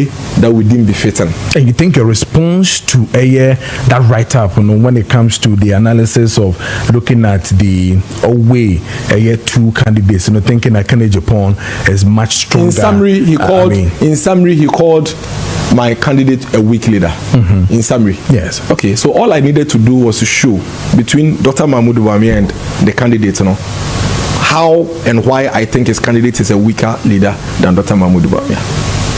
that we deem befitting. And you think your response to that write-up, when it comes to the analysis of looking at the way two candidates, thinking that Kennedy Japan is much stronger. In summary, he called my candidate a weak leader. In summary, yes. Okay, so all I needed to do was to show between Dr. Mahmoud Bawumia and the candidate, how and why I think his candidate is a weaker leader than Dr. Mahmoud Bawumia.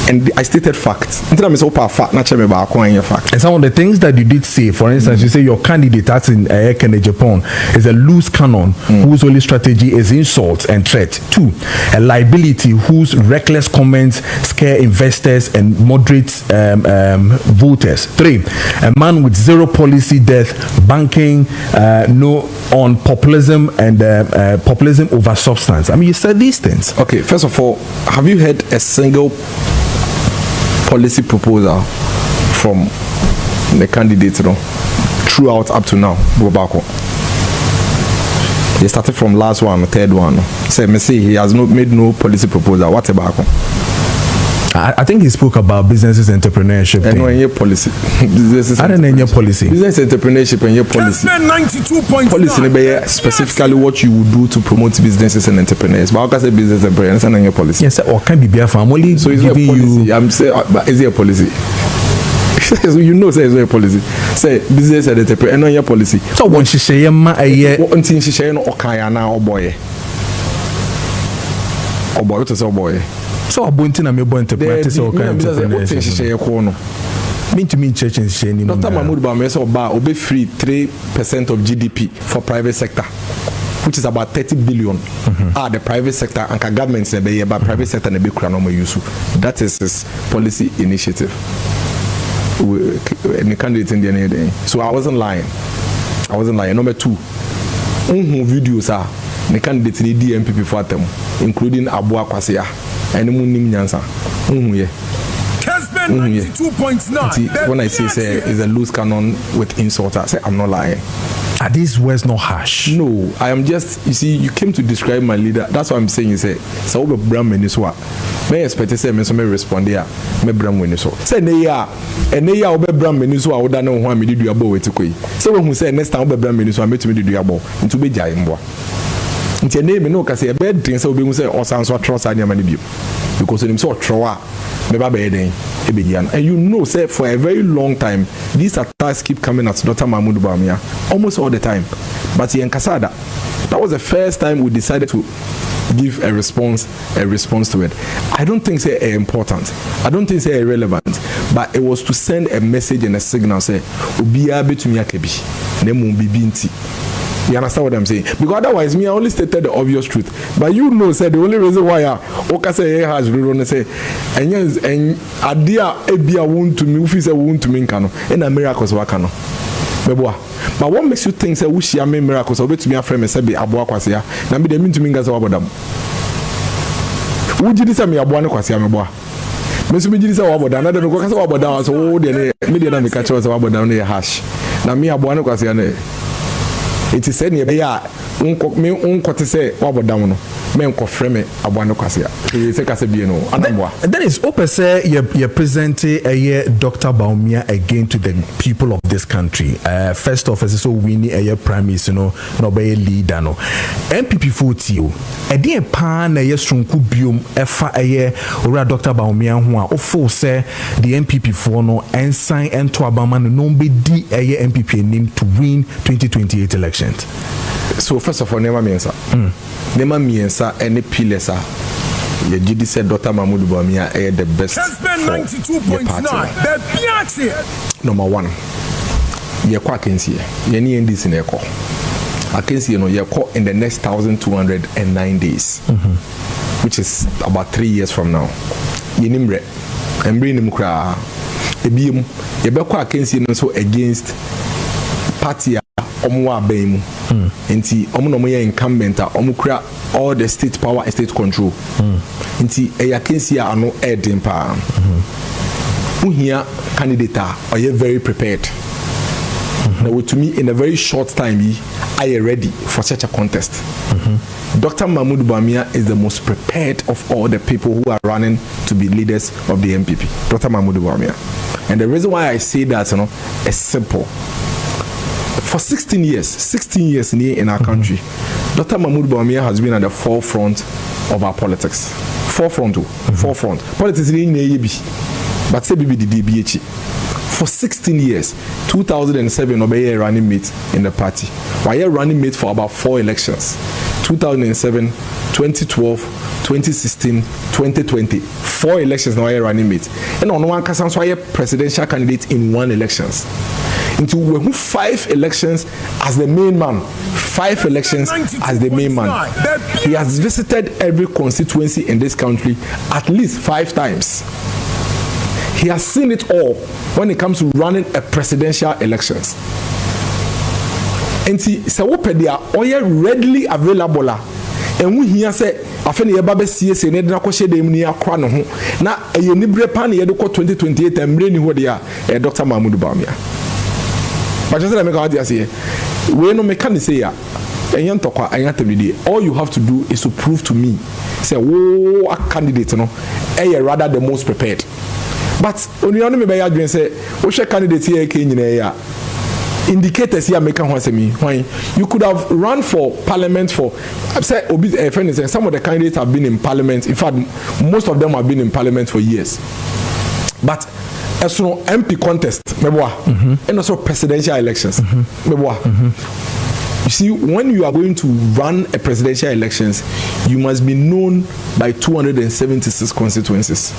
And I stated facts. And some of the things that you did say, for instance, you say your candidate that's in Kennedy Japan is a loose cannon whose only strategy is insult and threat. 2, a liability whose reckless comments scare investors and moderate voters. 3, a man with zero policy death, banking on populism and populism over substance. I mean, you said these things. Okay, first of all, have you heard a single policy proposal from the candidate throughout up to now? They started from last one, third one. Say he has made no policy proposal. What about? I think he spoke about businesses entrepreneurship. And no any policy. I don't know any policy. Business entrepreneurship and your policy. Policy specifically what you would do to promote businesses and entrepreneurs. But how can I say business entrepreneurs and your policy? Yes, or can be beer family. So is there a policy? You... I'm saying, but is there a policy? You know, say is there a policy? Say business and entrepreneur and your policy. So when she say what thing she say no okaya na oboye. Oboye to say oboye. So a bunting and me want to practice all kinds of mean to mean church and shame. Dr. Mahmoud Bawumia will be free 3% of GDP for private sector, which is about 30 billion. The private sector and governments but private sector and be use. That is his policy initiative. And the candidate in the end. So I wasn't lying. Number 2, videos are the candidates in the NPP for them, including Abu Akwasia. And Munim Nyansa. When I say is a loose cannon with insult, I say I'm not lying. Are these words not harsh? No, I am just, you see, you came to describe my leader. That's what I'm saying. You say, so we bram meniswa. May expect to say me some respond here. Me bram meniswa. Say neya, and neya we bram meniswa. We don't know who me did you about it koi. So when we say next time we bram meniswa, me to me did you about into be jaimbo. Nti name no kase bed thing say obi say osanso trust anya mani bio because him say otroa me ba be den e be yan. And you know say for a very long time these attacks keep coming at Dr. Mahmoud Bawumia almost all the time, but in Kasada that was the first time we decided to give a response to it. I don't think say important, I don't think say irrelevant, but it was to send a message and a signal say obiya betumi akebi na mu bibi nti. You understand what I'm saying? Because otherwise, me, I only stated the obvious truth. But you know, say the only reason why I say has run say, and yes, and idea ebia wound to me, if is a wound to me, cano, and a miracles wakano. But what makes you think say we share miracles? Or to me a friend and say be Abu Akwasia. Now be the mean to me guys about them. Would you say me Abu Akwasia me boy? Mr. Mijis about that. I don't know about that. So the media don't catch us about down there hash. Now me Abu Akwasia. It is said near ya unko say wabodam no men ko frame aboano kwase e se kase bie no anamwa. That is open say you present Dr. Bawumia again to the people of this country. First off, so we need a prime minister no be leader no NPP 40 o e dey pa na yesronku biom efa ora Dr. Bawumia ho a ofo say the NPP for no ensign ento abama no be di NPP name to win 2028 elections. So first of all, Nema Miensa any pillars are the GD said Dr. Mahmoud Bawumia the best for the party. Number 1, ye kwa kensi ye ni ndis in eko. Akensi no ye ko in the next 1209 days. Which is about 3 years from now. Ye nimre embri nim kra ebiem ye be kwa akensi no so against party omwa bemu nti omo no moye incumbent omukura all the state power and state control nti eyakensi ano edin pa uhia candidate are very prepared Now, to me, in a very short time, I am ready for such a contest. Dr. Mahmoud Bawumia is the most prepared of all the people who are running to be leaders of the NPP. Dr. Mahmoud Bawumia. And the reason why I say that, is simple. For 16 years in our country, Dr. Mahmoud Bawumia has been at the forefront of our politics. Forefront. Politics is but say BB the DBH. For 16 years, 2007, Obey running mate in the party. Why running mate for about 4 elections? 2007, 2012, 2016, 2020. 4 elections now running mate. And on one case, so I presidential candidate in 1 elections. Into 5 elections as the main man. 5 elections as the main man. He has visited every constituency in this country at least 5 times. He has seen it all when it comes to running a presidential elections. And see, Sawopedia, oye readily available. And we hear say, after the Baba CS and Edna Koshe de Munia Krano, now a Unibre Pan Yedoko 2028 and Brainy Hodia, Dr. Mahmoud Bawumia. But just let me go out here say, we no mechanic say, all you have to do is to prove to me, say, oh, a candidate, rather the most prepared. But only on me by your say, which candidate here came in a indicators here make me why you could have run for parliament for say friend is some of the candidates have been in parliament. In fact, most of them have been in parliament for years. But as no MP contest, and also presidential elections. You see, when you are going to run a presidential elections, you must be known by 276 constituencies.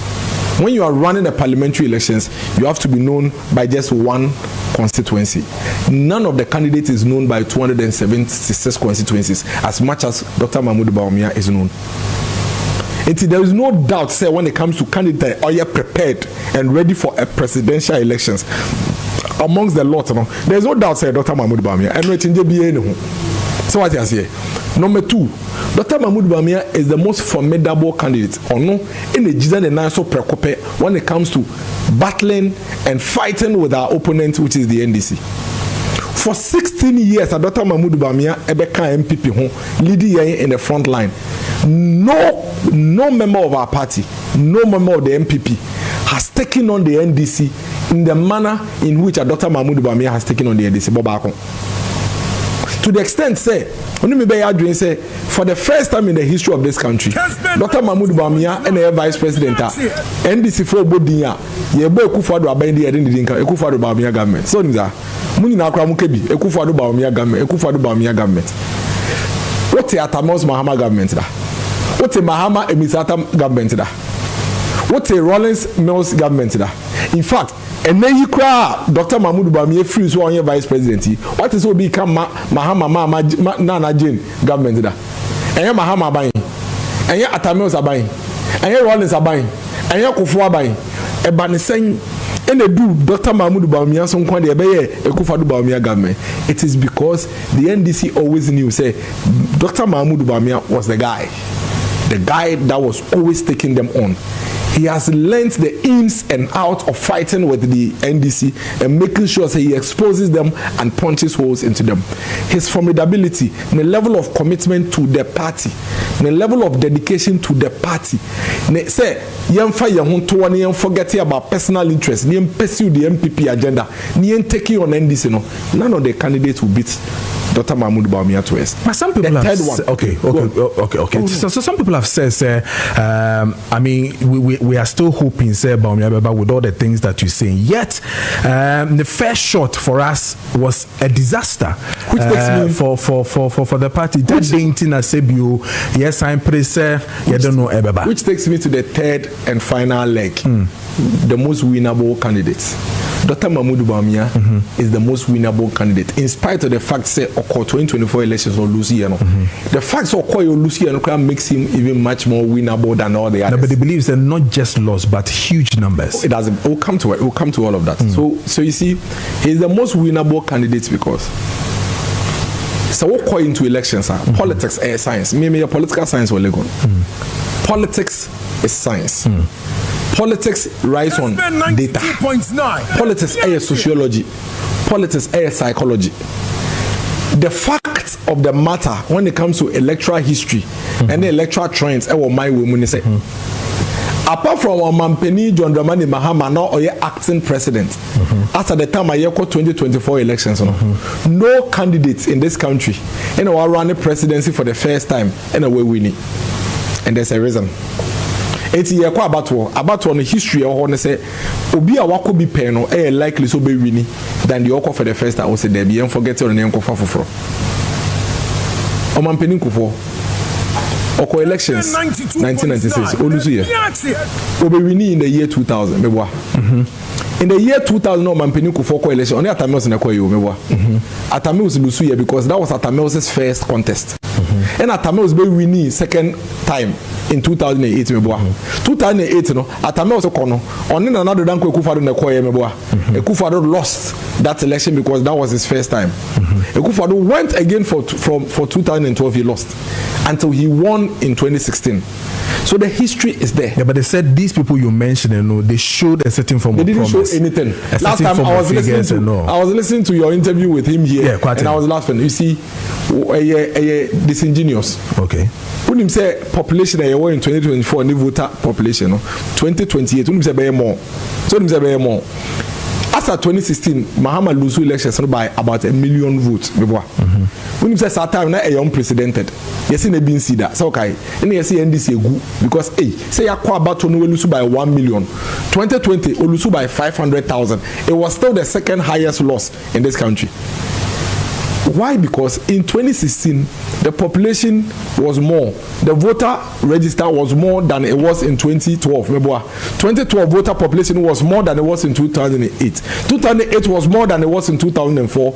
When you are running a parliamentary elections, you have to be known by just 1 constituency. None of the candidates is known by 276 constituencies as much as Dr. Mahmoud Bawumia is known. And there is no doubt, say, when it comes to candidates, are you prepared and ready for a presidential elections? Amongst the lot, there is no doubt, say, Dr. Mahmoud Bawumia. And we change the so what I say. Number 2, Dr. Mahmoud Bawumia is the most formidable candidate, or no, in the Jidan and Naso Prekope when it comes to battling and fighting with our opponent, which is the NDC. For 16 years, Dr. Mahmoud Bawumia Ebeka NPP leading in the front line. No member of our party, no member of the NPP has taken on the NDC in the manner in which Dr. Mahmoud Bawumia has taken on the NDC. To the extent, say, for the first time in the history of this country, Dr. Mahmoud Bawumia and the Vice President, NDC for Bodinya, Yebo Ekufuado Abendi Edinka, Ekufuado Bawumia government. So, Muni Nakra Mukebi, Ekufuado Bawumia government. What's the Atamos Mahama government? What's the Mahama Emisata government? What's the Rollins Mills government? In fact, and then you cry Dr. Mahmoud Bawumia free so on your vice presidency. What is will become Mahama Nana Jane government da? And your Mahama buying, and your Atamils are buying, and your Rollins are buying, and your Kufu are buying. A banner saying, and they do Dr. Mahmoud Bawumia some kind of Ekufuado Bawumia government. It is because the NDC always knew, say, Dr. Mahmoud Bawumia was the guy that was always taking them on. He has learned the ins and outs of fighting with the NDC and making sure that he exposes them and punches holes into them. His formidability, the level of commitment to the party, the level of dedication to the party. Say, you forget about personal interest, you pursue the NPP agenda, you take on NDC. None of the candidates will beat Dr. Mahmoud Bawumia to us. But some people have said, okay. So some people have said, I mean, we are still hoping, say, Bawumia, with all the things that you're saying. Yet, the first shot for us was a disaster, which takes me for the party. That dating as Sebio, yes, I'm pretty sure you don't know Ebeba. Which takes me to the third and final leg, the most winnable candidates. Dr. Mahmoud Bawumia is the most winnable candidate, in spite of the fact say Oko 2024 elections or Lucy. The facts of Oko Lucy makes him even much more winnable than all the others. No, but he believes they're not just loss, but huge numbers. It doesn't. We'll come to it. We'll come to all of that. So you see, he's the most winnable candidate because. So what call into elections are politics is science. Maybe your political science will go. Politics is science. Politics rides on data. Politics is sociology. politics is psychology. The fact of the matter when it comes to electoral history and the electoral trends, my woman say. Apart from Mampeni John Dramani Mahama now or acting president, after the time I 2024 elections, no candidates in this country and are running presidency for the first time and away winning. And there's a reason. It's here about the history of one say Obi a wako bi peno likely so be winning than the Oko for the first time. I say there be forget your name Kofa Fufro. Mampeni Kufo. Oko elections 1996 olusu ye obewini in the year 2000 mebwa in the year 2000 no mampeni ku for election only Atamils na kwa yo mebwa Atamils lusu ye because that was Atamils' first contest and Atamils be winning second time in 2008 mebwa 2008 no Atamils kono only another dan ko Ekufado na kwa ye mebwa Ekufado lost that election because that was his first time Ekufado went again for 2012 he lost until he won in 2016. So the history is there. Yeah, but they said these people you mentioned, they showed a certain form of promise. They didn't show anything. Last time I was listening to your interview with him here, and I was laughing. You see, disingenuous. Okay. When him say population in 2024, the voter population, 2028, when him say be more. So him say be more. After 2016, Mahama lose elections by about 1 million votes. When you say that time, na unprecedented. Yes, in a bin see that. So okay, and you see NDC good because say Akwa Abato no lose by 1 million. 2020 lose by 500,000. It was still the second highest loss in this country. Why? Because in 2016 the population was more, the voter register was more than it was in 2012. 2012 voter population was more than it was in 2008. 2008 was more than it was in 2004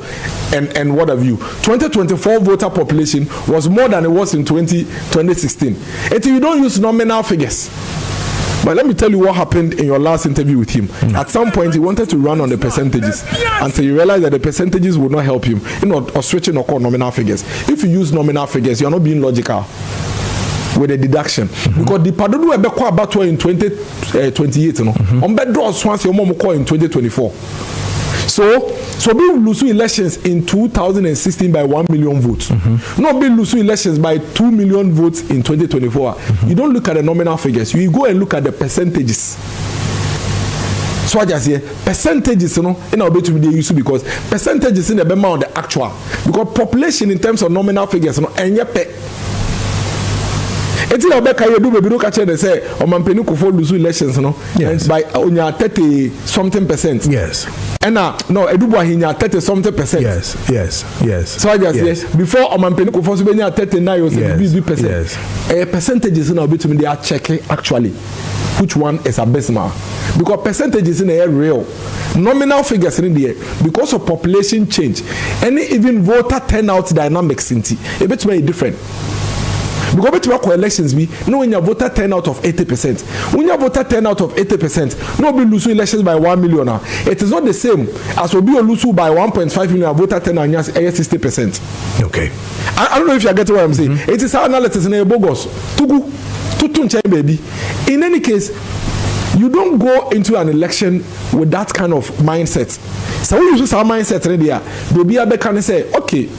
and what have you. 2024 voter population was more than it was in 2016. And you don't use nominal figures. But let me tell you what happened in your last interview with him. At some point, he wanted to run on the percentages until you realized that the percentages would not help him. Or switching or nominal figures. If you use nominal figures, you are not being logical with the deduction. Because the pardon will be about in 2028. On bed draws once your mom call in 2024. So we lose elections in 2016 by 1 million votes. Not be lose elections by 2 million votes in 2024. You don't look at the nominal figures. You go and look at the percentages. So I just say percentages, in our bit to be used because percentages in the amount of the actual. Because population in terms of nominal figures, and yet. It's not about you do baby look at they say Mampeni Kufo lose elections by onya 30 something percent. Yes. And no Edubwa hinya 30 something percent. Yes. So I just yes. Before Mampeni Kufo so benya 39 or 70%. Yes. Percentages in our bit they are checking actually which one is abysmal because percentages in the air real nominal figures in the air because of population change and even voter turnout dynamics in it bit very different. Because between elections be no when your voter turnout of 80%. When your voter turnout of 80%, no be lose elections by 1 million. It is not the same as will be lose by 1.5 million voter turnout 60%. Okay. I don't know if you get what I'm saying. It is our analysis in a bogus. Tutun baby. In any case, you don't go into an election with that kind of mindset. So when you use our mindset already, they'll be able to say, okay,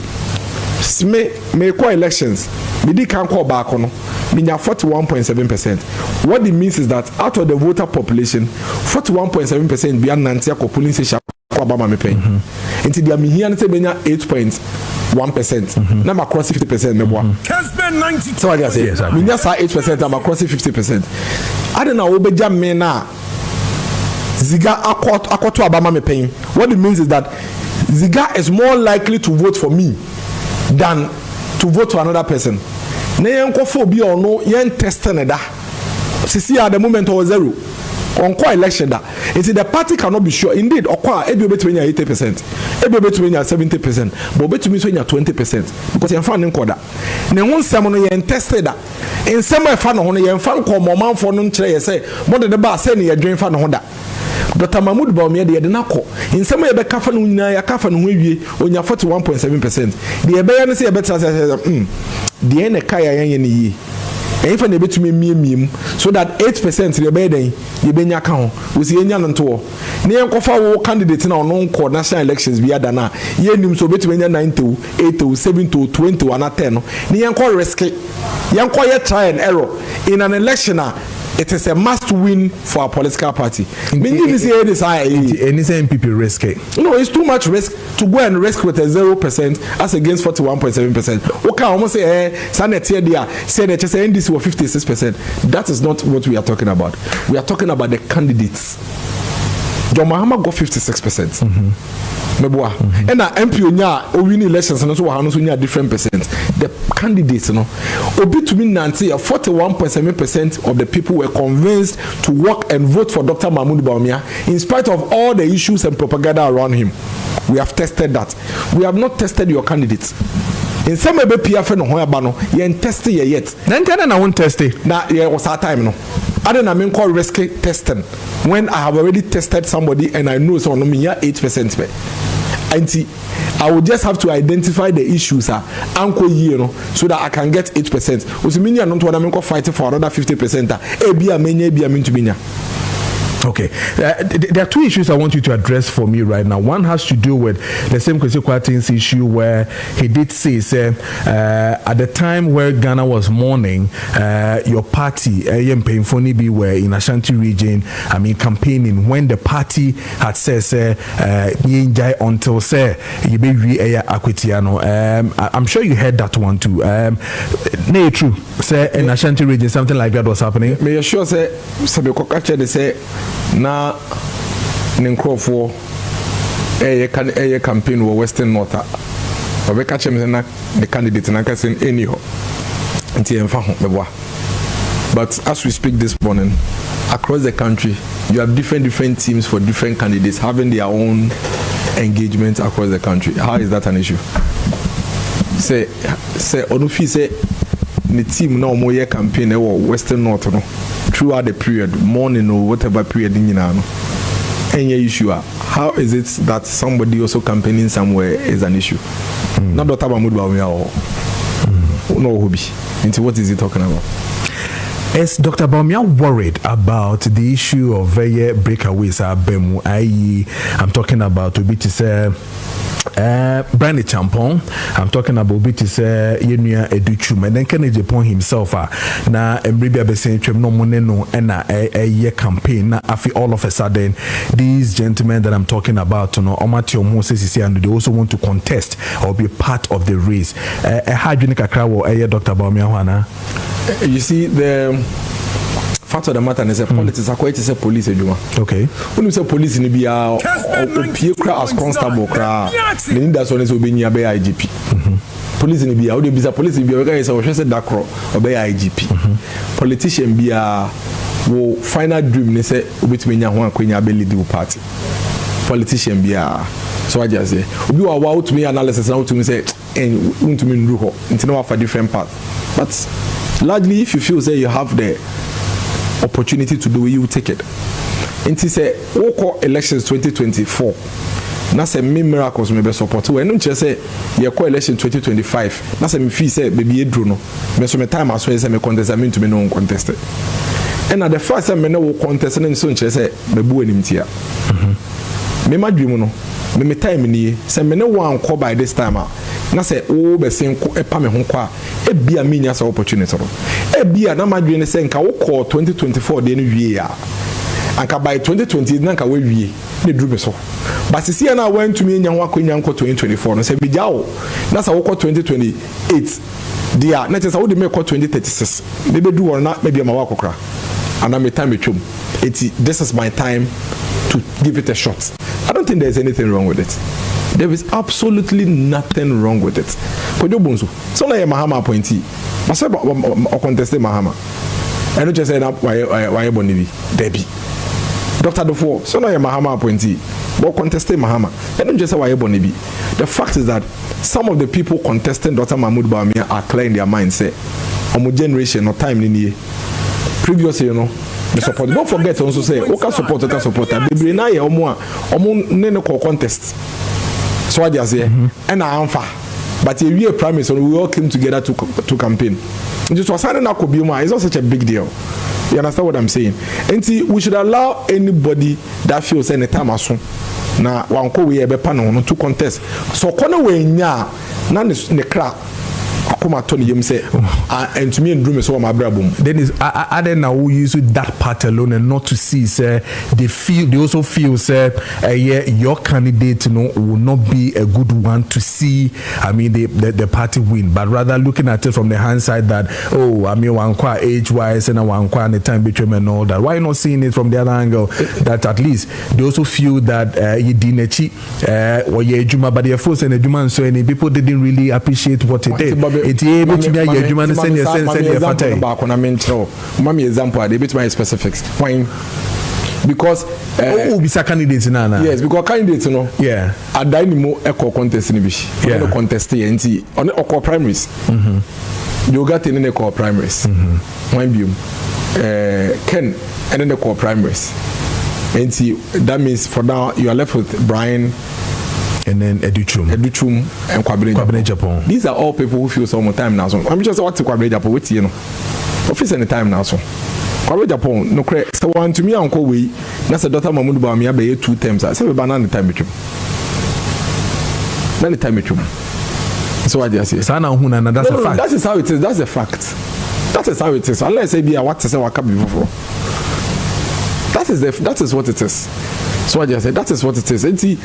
may call elections. Midi can call back on 41.7%. What it means is that out of the voter population, 41.7% be Nantia ko polling station Obama me pay. Until they are here and say 8.1%. Now across 50% me boy. So I just say, we just 8%. I'm across 50%. I don't know what be jam me na. Ziga akwa to Obama me pay. What it means is that Ziga is more likely to vote for me than to vote for another person. Na yankofo bi ono yen test na da. Sisi at the moment or zero. On kwa election da. The party cannot be sure. Indeed, okwa ebi between 80%. Ebi between 70%. But between 20%. Because yen fan nko da. Na won sem no yen tested da. In sem e fa no ho yen fa nko momanfo no nkire ye say, mo de ba say ne ye dwen fa no ho da. Dr. Mahmoud Bawumia de nako in some way be kafa no nyina ya kafa no hwie onya 41.7%. De be ya no say better say de na kaya yan ye if I never to me so that 8% the bed you be nya account we see nya nto near kofa candidate now non call national elections be adana ye nim so between 9 to 8 to 7 to 20 and 10 near call risk yan call ye try and error in an election. It is a must win for a political party. Meaning this here is NPP risk. No, it's too much risk to go and risk with a 0% as against 41.7%. Okay, almost say Senate here say that just NDC were 56%. That is not what we are talking about. We are talking about the candidates. John Mahama got 56%. Mebwa and MP onya o win elections and so we have different percent. The candidates obi to me nanti 41.7% of the people were convinced to work and vote for Dr. Mahmoud Bawumia in spite of all the issues and propaganda around him. We have tested that. We have not tested your candidates. In some way PF no ho no ye test ye yet. Then can I won't test it. Na ye was our time no. I don't know call risk testing when I have already tested somebody and I know so no me 8%. I will just have to identify the issues anko year so that I can get 8%. Usiminya not what I'm fighting for another 50%. Ebia menya ebia mean to be. Okay, there are two issues I want you to address for me right now. One has to do with the same Kwesi issue where he did say at the time where Ghana was mourning, your party, Painfoni were in Ashanti region, campaigning when the party had said, until say, you be Akwitiano. I'm sure you heard that one too. No, true. Say in Ashanti region, something like that was happening. May you sure say, they say, na Ninkrofo a campaign or Western North. We catch him the candidate and I can say anyhow. But as we speak this morning, across the country, you have different teams for different candidates having their own engagement across the country. How is that an issue? Say Onufi say the team now more campaign or Western North throughout the period, morning or whatever period in any issue. How is it that somebody also campaigning somewhere is an issue? Not Dr. Mahmoud Bawumia or no hobby. Into what is he talking about? Is Dr. Bawumia worried about the issue of breakaways? I'm talking about to be to say Brandy Champon. I'm talking about Bitis Yenia Educhum and then Kennedy Japon himself. Na Embribia Besentrum no moneno and a year campaign. Now, I feel all of a sudden, these gentlemen that I'm talking about, Omatio Moses, and they also want to contest or be part of the race. How do you think Dr. Bawumia? You see, the fact of the matter is politics are quite a police. Okay. When you say police in Libya, as constable, that's when it's being a IGP. Police in Libya, would be a police in Libya, is a Dacro or IGP. Politician be a final dream, they say, which means one queen ability party. Politician be a so I just say, you are wow to me analysis now to me say, and want to mean Ruho, into for different path. But largely, if you feel say you have the opportunity to do it, you take it. And he said, "Oko elections 2024. That's a miracles maybe support. When you just say your co-election 2025, that's a me fee say baby you do no. Me so me time as well say me contest I mean to me no contested. And at the first time me no contest and so just say me bu enim tia. Me ma dream no. Me time ni say me no wan call by this time na say o be sen ko epa me ho kwa e bia me nya say opportunity no. E bia na ma dream say nka wo call 2024 de no wie ya. Anka by 2020 na nka we wie ne dru me so. But see na went to me nya ho akonya nko 2024 no say bi jawo na say wo call 2028 dia na say wo de me call 2036 me be do na me bia ma wa kokra. And I'm a time between. This is my time to give it a shot. I don't think there's anything wrong with it. There is absolutely nothing wrong with it. Kojo Bonsu. So na Mahama appointee. But say or contested Mahama. I don't just say why Bonibi. Debbie. Dr. Dufo. So na Mahama appointee. But contested Mahama. I don't just say why Bonibi. The fact is that some of the people contesting Dr. Mahmoud Bawumia are clear in their mind. Say, "Omo generation no time ni previously, the support. Don't forget also say, "Okay, supporter. Baby, na ye omo nene contest." So what you say? And I am far. But a real promise, we all came together to campaign. Just was signing up Kobiuma is not such a big deal. You understand what I'm saying? And see, we should allow anybody that feels any time as soon. Now, one co we have a panel to contest. So, corner way nya, none is the crap. Tony say, and to me and dream is all my brabum. Then is I then now who use that part alone and not to see say they also feel say your candidate will not be a good one to see. I mean the party win, but rather looking at it from the hand side that one qua age wise and one qua the time between and all that. Why not seeing it from the other angle that at least they also feel that you didn't or Juma, but their force and the Juma so any people didn't really appreciate what they did. Able to be a human send your Mommy example, they bit my specifics. Why? Because be candidates now. Yes, because candidates, yeah. Are dying more echo contest in the bish. Yeah. Contest on the primaries. You got in the core primaries. Mind you, Ken and then the core primaries. And see, that means for now you are left with Brian. And then Educhum and Kwabene Japan. These are all people who feel some time now. So I'm just what to Kwabene Japan with office any time now. So Kwabene Japan, no credit. So one to me, Uncle we, that's a daughter Mamudu Bawumia by 2 times. I said, banana time with you. Then time with you. So I just say, Sana Huna, that's a fact. That is how it is. That's a fact. That is how it is. Unless I be a what to say, what can be before. That is what it is. So I just said that is what it is. And see,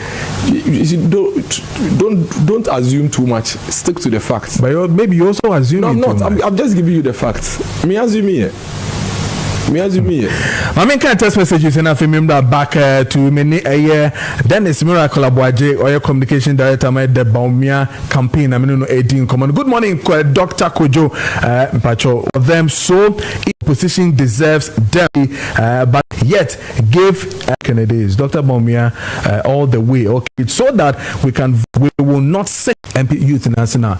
don't assume too much. Stick to the facts. But maybe you also assume. No, I'm not. I'm just giving you the facts. Me assume here. I mean, can text messages and I remember back to many a year. Dennis Miracle Abuaje, or your communication director, made the Bawumia campaign. I mean, 18 common. Good morning, Dr. Kojo Pacho. Them so position deserves them, but yet give candidates Dr. Bawumia all the way. Okay, so that we will not say NPP Youth National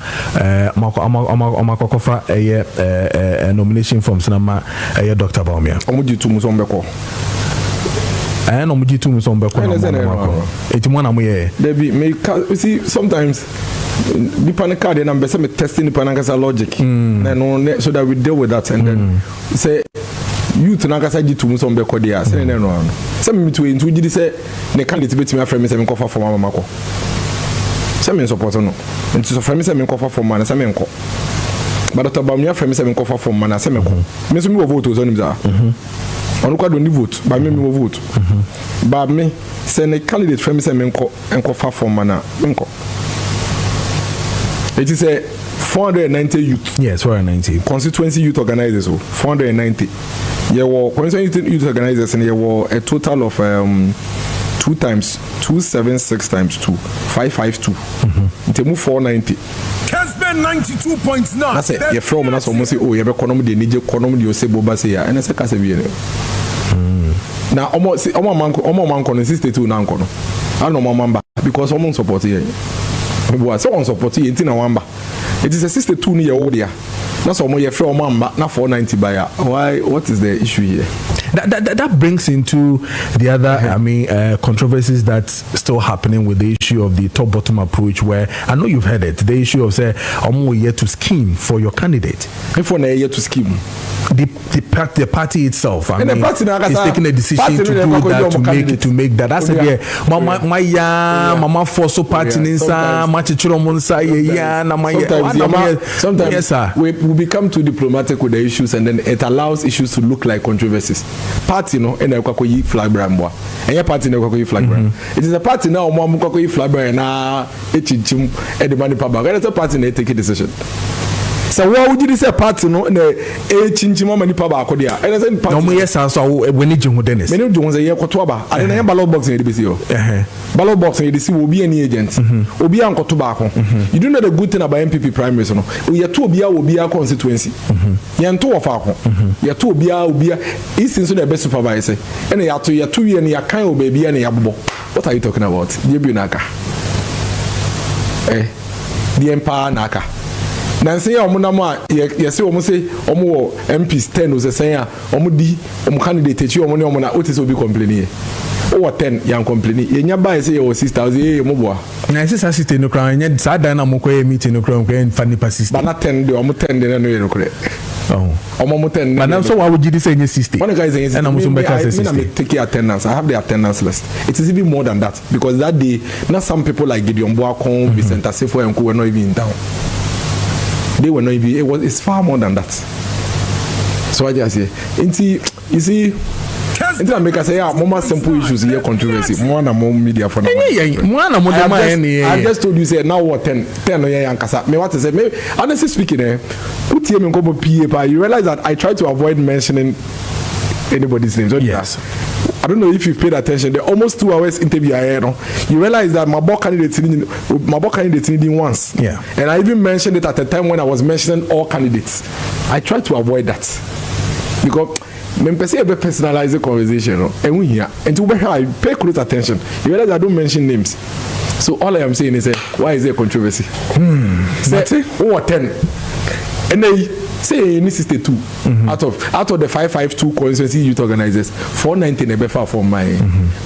Amakofa a nomination from Sinama Dr. Bawumia. Omuji tumu sombeko. Omuji tumu sombeko. Etimwana muye. Debi me see sometimes the panic card and I'm testing the panic logic. So that we deal with that and then say youth nakasa ji tumu sombeko dia. Say no. Say me to intu say ne candidate beti me aframe say me kofa for mama ko. Say me support no. Nti so frame say me kofa for man say me nko. But Dr. Bawumia frame say me kofa for man say me ko. Me so me vote o so nim za. On kwa don't vote, but me vote. But me say ne candidate frame say me nko fa for man na nko. It is a 490 youth. Yes, 490. Constituency youth organizers, 490. Yeah, well, constituency youth organizers, and there were a total of 2 times 276 times 2 552. They move 490. Casper 92.9. That's it. You're from us almost say, oh, you have economy, they need economy, you say, Boba say, and I say, Casabian. Now, almost man consistent to Nankono. I don't know, Mamba, because someone support here. Someone support here, it is a 62-year-old year. That's almost your friend Mamba, not 490 buyer. Why? What is the issue here? That brings into the other, controversies that's still happening with the issue of the top-bottom approach, where I know you've heard it. The issue of say, I'm here to scheme for your candidate. If we're here to scheme, the party itself, the party is taking a decision to do that, to make that. That's it. Yeah, mama for so party ninsa, machichiro monsa yeah, na maya. Sometimes yes, sir. We become too diplomatic with the issues, and then it allows issues to look like controversies. Party no, and I kwa yi flag brand and your party no kwa yi flag brand. It is a party now, mama kwa yi flag brand na echichim and the money pabak. And it's a party na take a decision. So what would you say party no na echinchim money pabak dia? And I said party. No yes, so we need you Dennis. Many Jones a year kwatoba. And then ballot box in the BCO. Ballot box in the BCO will be any agent. Will be uncle tobacco. You do know the good thing about NPP primaries no. We are two will be our constituency. Yan two of our ya two will be is in the best supervisor. And you are 2 years and you kind of baby and yabo. What are you talking about? Yebunaka. The empire naka. Nancy omunama yesi omu say omu MPs 10 o say omu di omu candidate chi omu ne omu na otis obi complain o 10 yan complain yenya buy say your sister omu boa na sister sister no kran nya sa dan na mo ko meeting no kran kran fa ni pa sister ba na 10 de omu 10 de na no ye no kre Omo 10. But now so why would you say 60? One guy is saying and I'm I take attendance. I have the attendance list. It is even more than that because that day, not some people like Gideon Boakon, Vincent Asifo, and were not even in town. They were not even. It's far more than that. So I just say, you see. Until I make us say, more simple issues here controversy. More and more media for now. I just told you say now what 10 yeah Kasa. Me what to say? Maybe honestly speaking, put him in combo PA. You realize that I try to avoid mentioning anybody's name. Yes. I don't know if you've paid attention. The almost 2 hours interview I had. You realize that my book candidate didn't once. Yeah. And I even mentioned it at the time when I was mentioning all candidates. I try to avoid that because. Me person be personalize the conversation, and we here. And to pay close attention. You realize I don't mention names. So all I am saying is, why is there controversy? Say, 10, and they say in 62 out of the 552 constituency youth organizers, 490 never far from my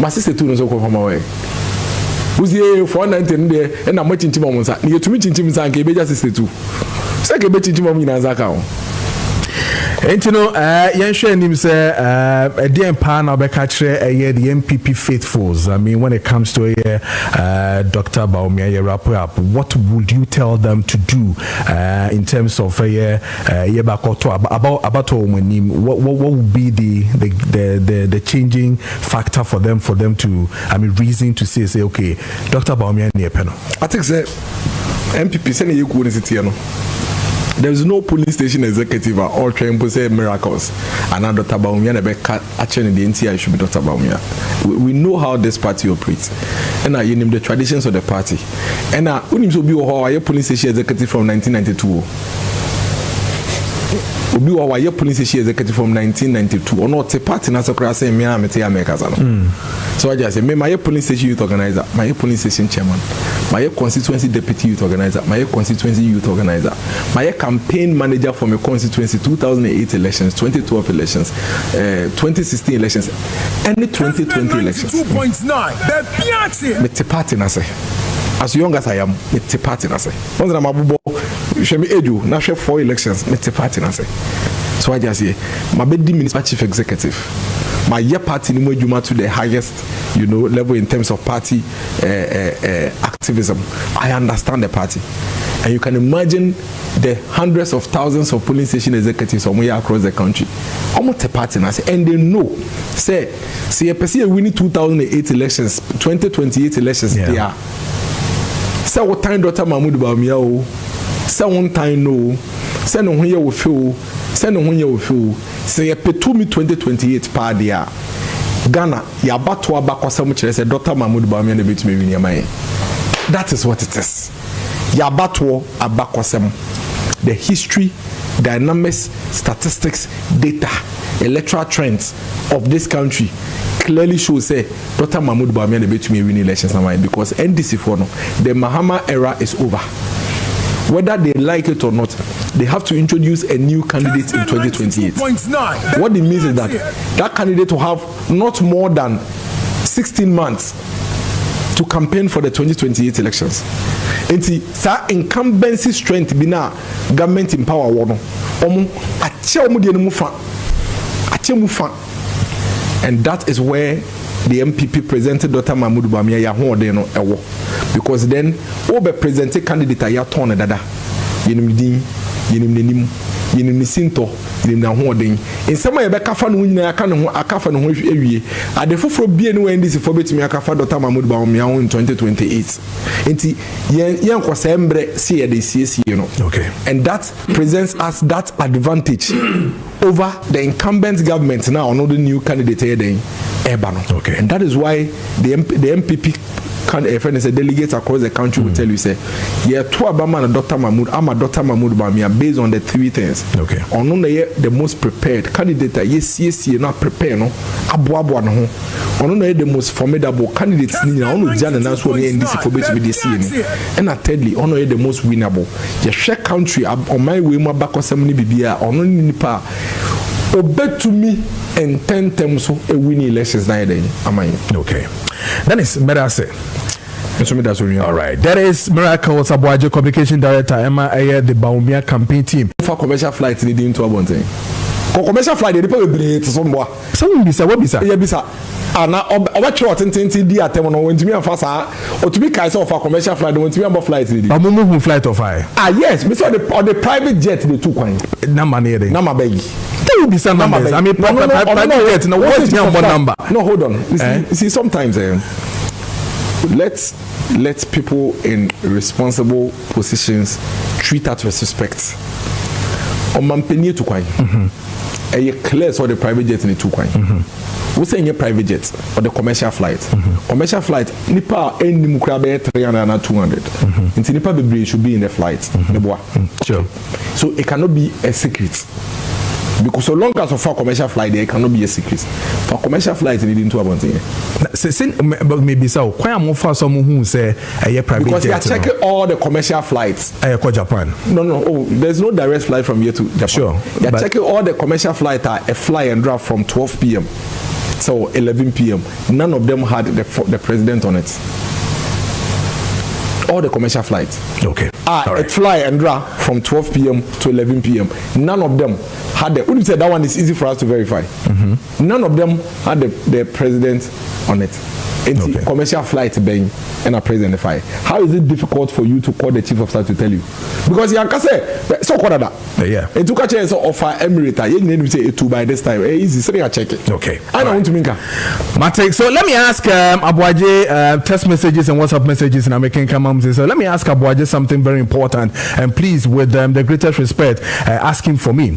62 no so come from my way. Who's here 490 there? And I'm watching Chimamonsa. You to me Chimamonsa and Kebeja 62. Say Kebeja Chimamina Zakao. And you know, Yansha him say, a dear pan of the the NPP faithfuls. I mean, when it comes to Dr. Bawumia, wrap up, what would you tell them to do in terms of about what would be the changing factor for them to, I mean, reason to say okay, Dr. Bawumia near panel. I think that NPP sending you good city. There's no polling station executive or trying to say miracles. And now Dr. Bawumia never actually the NTI should be Dr. Bawumia. We know how this party operates. And you name the traditions of the party. And now we need to be a polling station executive from 1992. Obi wa ye police station executive from 1992 or not a party na sokra say me amete America no. So I just say me my police station youth organizer, my police station chairman, my constituency deputy youth organizer, my constituency youth organizer, my campaign manager for my constituency 2008 elections, 2012 elections, 2016 elections, and the 2020 elections. 2.9 me te party na say. As young as I am, me te party na say. Once na mabubo she me edu na she 4 elections me te party na say. So I just say my be municipal chief executive. My year party ni mo juma to the highest, level in terms of party activism. I understand the party. And you can imagine the hundreds of thousands of polling station executives somewhere across the country. Almost a party na say, and they know say a person winning 2008 elections, 2028 elections they are. Say what time Dr. Mahmoud Bawumia o. Say one time no. Say no when you will feel. Say no when you will feel. Say a petumi 2028 pa dia. Ghana ya bato abakwa mu kire say Dr. Mahmoud Bawumia na betumi win yamai. That is what it is. Ya bato abakwa. The history, dynamics, statistics, data, electoral trends of this country clearly shows say Dr. Mahmoud Bawumia na betumi win elections now because NDC for no the Mahama era is over. Whether they like it or not, they have to introduce a new candidate in 2028. What it means is that that candidate will have not more than 16 months to campaign for the 2028 elections. And see, sa incumbency strength bina government in power wono. And that is where the NPP presented Dr. Mahmoud Bawumia ewo. Because then obe presented candidate ya turn dada. Yenim sinto yenim na hoden. In some way be kafa no nyina aka no akafa no ho ewie. Ade foforo bie no NDC for betimi akafa Dr. Mahmoud Bawumia in 2028. Enti yen kwasa embre see ye dey see no. Okay. And that presents us that advantage over the incumbent government now on the new candidate here then. Okay. And that is why the NPP friends delegates across the country will tell you say to Abama and Dr. Mahmoud Dr. Mahmoud Bawumia based on the 3 things. Okay. On the most prepared candidate yes not prepare no abo no ho. On the most formidable candidates ni on no jana na so na NDC for betimi dey see ni. And thirdly on the most winnable. The share country on my way mo bakosam ni bibia on nipa obetumi and 10 terms so a winning elections na dey amai. Okay. That is Merase. All right. That is Miracle Sabuaje Communication Director Emma Ayer, the Bawumia campaign team. for commercial flight leading into Abonte. Commercial flight, they probably to somewhere. Someone bisa, what bisa? Yeah, bisa. And I short and tinty at them when to me and fast or to be kind of a commercial flight, when to me about flight. But move flight of fire. Ah, yes, we saw the private jet, the 2 coins. Number near Number bag. There will be some numbers. I mean, private jet, no, what's your number? No, hold on. You see, sometimes let people in responsible positions treat that with respect. On Mampeni to coin. A clear so the private jet in the 2 coin. We say your private jet or the commercial flight. Commercial flight, nipa any mukrabe 300 and 200. Into nipa be should be in the flight. Sure. So it cannot be a secret. Because so long as for commercial flight, there cannot be a secret. For commercial flight, they didn't do about it. Maybe so. Why am I for someone who say a private because jet? Because they are checking all the commercial flights. I call Japan. No. Oh, there's no direct flight from here to Japan. Sure. They are checking all the commercial flights are a fly and drop from 12 p.m. So 11 p.m. None of them had the president on it. All the commercial flights. Okay. Right. A fly and drop from 12 p.m. to 11 p.m. None of them had the. When you say that one is easy for us to verify. None of them had the president on it. Okay. Commercial flight being and a president fly. How is it difficult for you to call the chief of staff to tell you? Because you can say so called that. Yeah. It took a chance of offer Emirata. You need to say it too by this time. Easy. So I check it. Okay. I don't want to make Mate, so let me ask Abuaje text messages and WhatsApp messages in American Kamam. So let me ask Abuaje something very important, and please, with the greatest respect, ask him for me.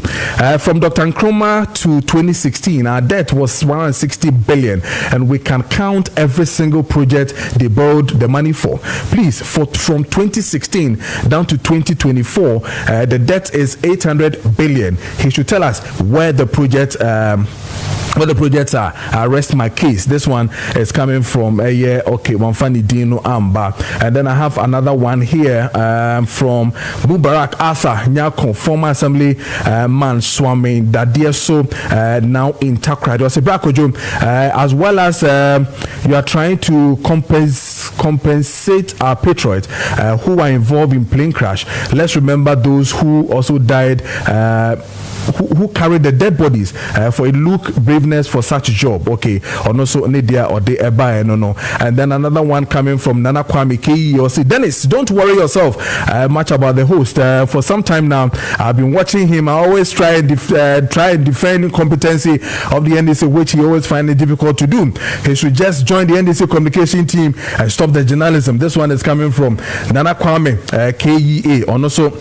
From Dr. Nkrumah to 2016, our debt was 160 billion, and we can count every single project they borrowed the money for. Please, from 2016 down to 2024, the debt is 800 billion. He should tell us where the project. What the projects are. I rest my case. This one is coming from Wanfani Dino Amba. And then I have another one here from Mubarak Arthur Nyako, former assembly man Swami Dadia so now in Takra. It was a Brakojo, as well as you are trying to compensate our patriots who are involved in plane crash. Let's remember those who also died. Who carried the dead bodies for a look braveness for such a job, okay, or also Nidia or de Eba no. And then another one coming from Nana Kwame K. or say Dennis, don't worry yourself much about the host. For some time now, I've been watching him. I always try and defend competency of the NDC, which he always find it difficult to do. He should just join the NDC communication team and stop the journalism. This one is coming from Nana Kwame KEA, or also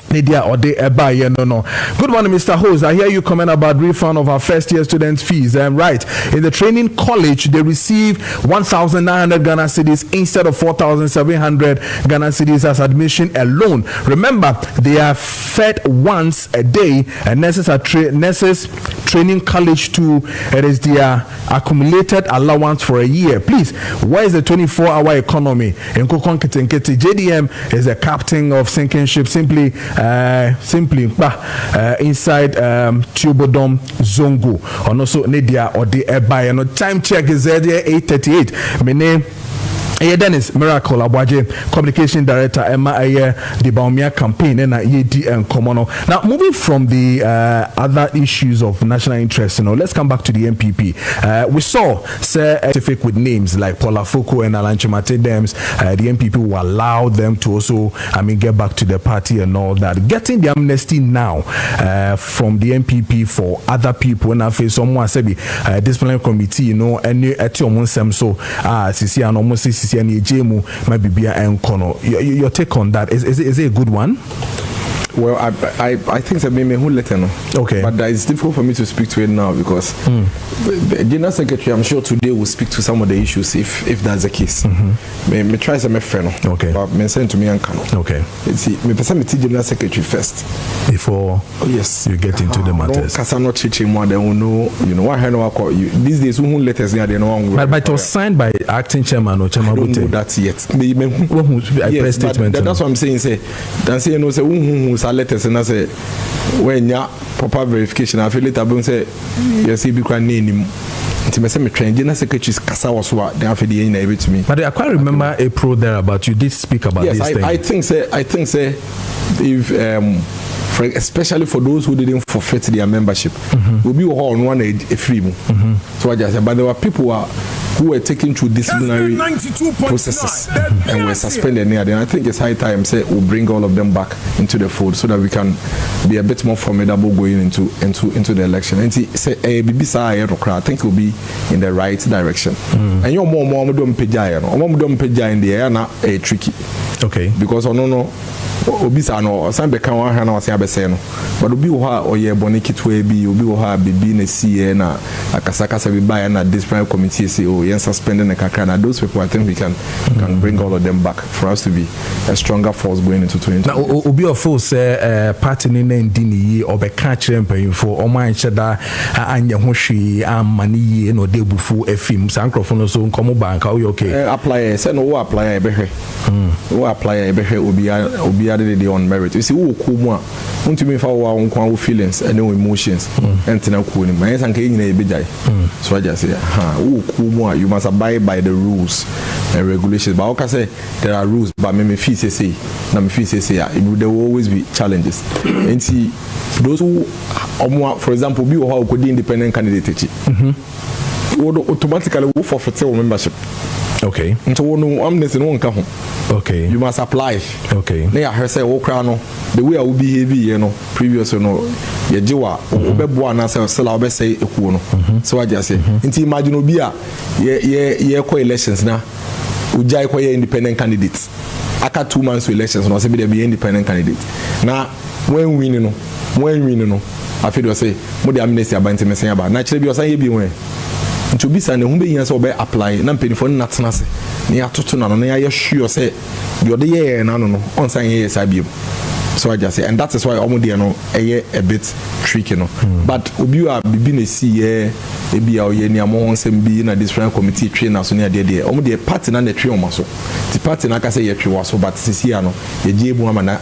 Nidia or de Eba no. Good morning, Mr. Host. I hear you comment about refund of our first year students' fees. Right. In the training college, they receive 1,900 Ghana cedis instead of 4,700 Ghana cedis as admission alone. Remember, they are fed once a day, and nurses are nurses training college too. It is their accumulated allowance for a year. Please, where is the 24-hour economy? In Kokon Kitenkete, JDM is the captain of sinking ship. Simply inside Tubodom Zongo, or also Nidia or the Eba. No time check is there 8:38. My name. Dennis Miracle Abuaje, communication director, Emma the Bawumia campaign, and ED Komono. Now, moving from the other issues of national interest, let's come back to the NPP. We saw specific with names like Paula Foko and Alan Chimate Dems. The NPP will allow them to also, get back to the party and all that. Getting the amnesty now from the NPP for other people, and I feel someone said disciplinary committee, and so Sisi and almost Sisi and Ejemu might be and Kono. Your take on that is it a good one? Well, I think that maybe who let know. Okay. But it's difficult for me to speak to it now because the General Secretary, I'm sure today will speak to some of the issues if that's the case. Me try some friend. Okay. But me send to me and Kano. Okay. See, me person me General Secretary first before yes you get into the matters. Because I'm not teaching more than know. What I know call you these days. Who letters there? They know. But it was signed by acting chairman or chairman. I don't know that yet. Yes, statement. That's what I'm saying. Say, who letters and I say when ya proper verification I feel later say yes he be quite name nti me say me train general secretaries kasa was so then after the na ebe to me. But I quite remember a pro there about you did speak about yes, this thing. I think say if especially for those who didn't forfeit their membership, will be on one a free. So I just said, but there were people who were taken through disciplinary processes and were suspended near them. I think it's high time say we'll bring all of them back into the fold so that we can be a bit more formidable going into the election. And say I think we'll be in the right direction. And your more don't pay in the air now tricky. Okay. Because no obisa no san be kan wa hwa na wase abese no but obi wo ha oye boni kitwe bi obi wo ha bibi na sie na akasakasa bi ba na disciplinary committee say oh yen suspending the kakra na those people I think we can bring all of them back for us to be a stronger force going into 2020. Now obi of force party ni na ndi ni yi obeka kire mpanyimfo o man cheda anya ho hwe amani yi na odebufu afim sankrofo no so nkomo banka o okay apply say no wo apply e behwe wo apply e behwe obi they on merit. You see, who kuma unto me for our feelings and no emotions and tina kuni. My answer can be jai. So I just say, who kuma you must abide by the rules and regulations. But I say there are rules, but me feel say, there will always be challenges. And see those who, for example, be how could independent candidate would automatically go for membership. Okay. Into no amnesty no nka ho. Okay. You must apply. Okay. Na ya say wo kra no the way I will behave you know previous no ye jiwa obebo na say still I say ekuo no. So I just say nti imagine obi a ye ko elections na ujai ko ye independent candidates. Aka 2 months to elections no say be independent candidate. Na when win no I feel say mo the amnesty about me say about na kire bi o say ye bi wen to be sane hu be yin say obe apply na mpanyfo na tena se na ya toto na no na ya sure say the other year na no on say yes I be. So I just say and that is why omo dey no a bit tricky no but obi a bibi na see e bia o ye ni amo nsem bi na different committee train na so na dey omo dey party na na train omo so the party na ka say ye twe waso but sisi ya no ye je ebu ama na